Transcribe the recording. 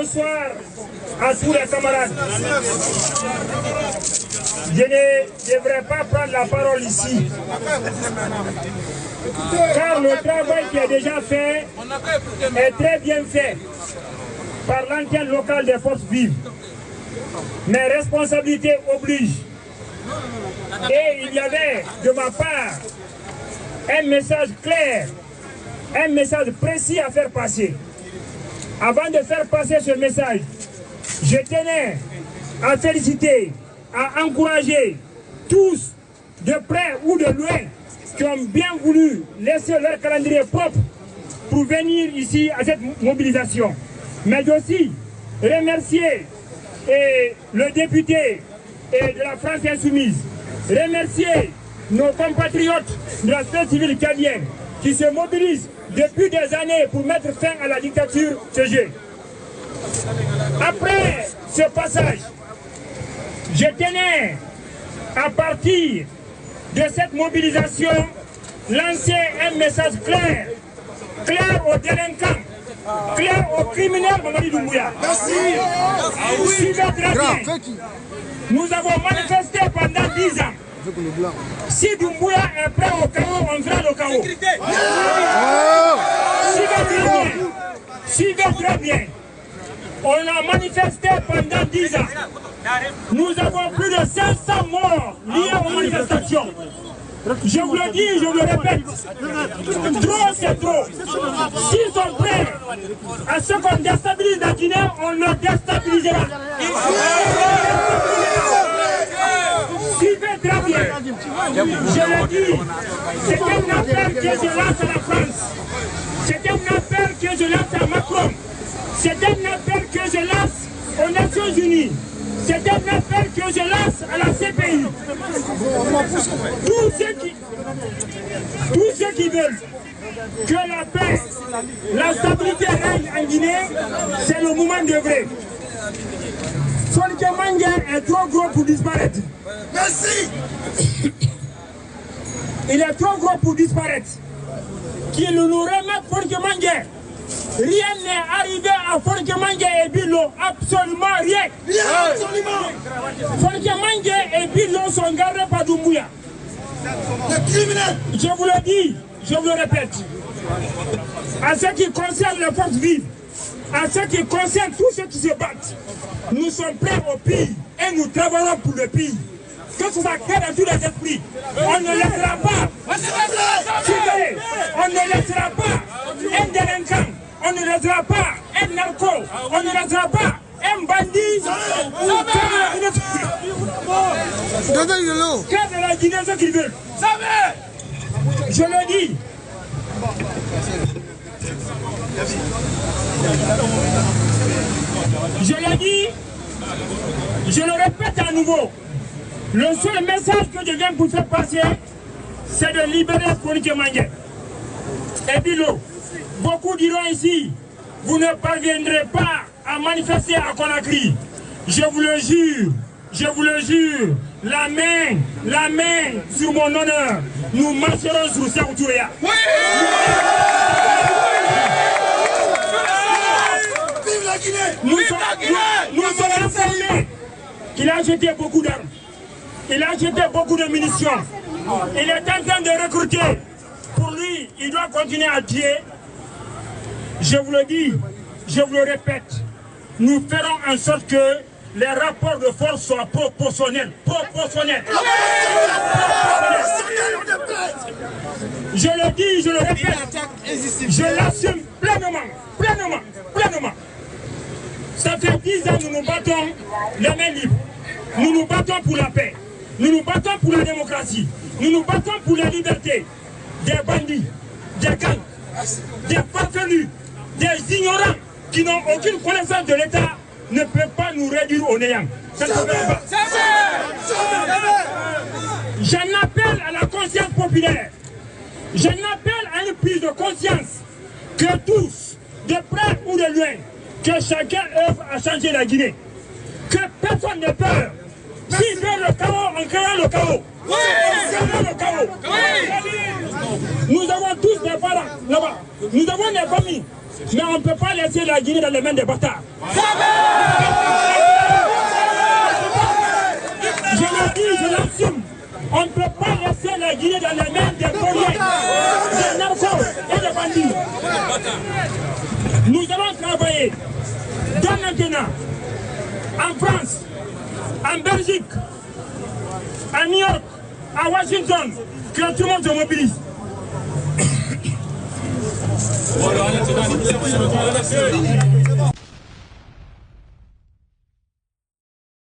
Bonsoir à tous les camarades. Je ne devrais pas prendre la parole ici, car le travail qui est déjà fait est très bien fait par l'antenne locale des forces vives. Mes responsabilités obligent. Et il y avait de ma part un message clair, un message précis à faire passer. Avant de faire passer ce message, je tenais à féliciter, à encourager tous, de près ou de loin, qui ont bien voulu laisser leur calendrier propre pour venir ici à cette mobilisation. Mais aussi remercier le député de la France Insoumise, remercier nos compatriotes de la société civile cadienne qui se mobilisent depuis des années pour mettre fin à la dictature CG. Après ce passage, je tenais, à partir de cette mobilisation, lancer un message clair, aux délinquants, clair aux criminels Mamadi Doumbouya. Merci. Suivez très bien. Nous avons manifesté pendant 10 ans. Si Doumbouya est prêt au chaos, on fera le chaos. Suivez très bien. On a manifesté pendant 10 ans. Nous avons plus de 500 morts liés aux manifestations. Je vous le dis, je vous le répète. Trop, c'est trop. S'ils sont prêts à ce qu'on déstabilise la Guinée, on le déstabilisera. Suivez très bien. Je le dis, c'est un appel que je lance à la France. C'est un appel que je lance à Macron. C'est un appel que je lance aux Nations Unies. C'est un appel que je lance à la CPI. Tous ceux qui veulent que la paix, la stabilité règne en Guinée, c'est le moment de vrai. Folke Manga est trop gros pour disparaître. Merci. Il est trop gros pour disparaître. Qu'il nous remette Folke Manga. Rien n'est arrivé à Folke Manga et Bilo, absolument rien. Absolument. Folke Manga et Bilo sont gardés par Doumbouya. Je vous le dis, je vous le répète. À ce qui concerne les forces vives, à ce qui concerne tous ceux qui se battent, nous sommes prêts au pire et nous travaillons pour le pire. Que ce soit clair dans tous les esprits. On ne laissera pas. On ne laissera pas un délinquant. On ne laissera pas un narco. On ne laissera pas un bandit. Quel de la Guinée ce qu'ils veulent. Je le dis. Je le dis. Je le répète à nouveau. Le seul message que je viens pour faire passer, c'est de libérer Folke Manga. Et Bilo, beaucoup diront ici, vous ne parviendrez pas à manifester à Conakry. Je vous le jure, la main sur mon honneur, nous marcherons sur Saoutouya. Oui. Vive la Guinée. Nous sommes informés qu'il a jeté beaucoup d'armes. Il a jeté beaucoup de munitions. Il est en train de recruter. Pour lui, il doit continuer à tuer. Je vous le dis, je vous le répète, nous ferons en sorte que les rapports de force soient proportionnels. Je le dis, je le répète, je l'assume pleinement. Ça fait 10 ans que nous nous battons les mains libres. Nous nous battons pour la paix. Nous nous battons pour la démocratie. Nous nous battons pour la liberté. Des bandits, des gangs, des farfelus, des ignorants qui n'ont aucune connaissance de l'État ne peuvent pas nous réduire au néant. Ça ne se fait pas. J'en appelle à la conscience populaire. J'en appelle à une prise de conscience que tous, de près ou de loin, que chacun œuvre à changer la Guinée. Que personne ne peur. S'il veut le chaos, on créera le chaos. Oui. Le chaos. Oui. Nous avons tous des parents là-bas. Nous avons des familles. Mais on ne peut pas laisser la Guinée dans les mains des bâtards. Je le dis, je l'assume. On ne peut pas laisser la Guinée dans les mains des policiers, des narcos et des bandits. Nous allons travailler dès maintenant en France, en Belgique, à New York, à Washington, que tout le monde se mobilise. Voilà.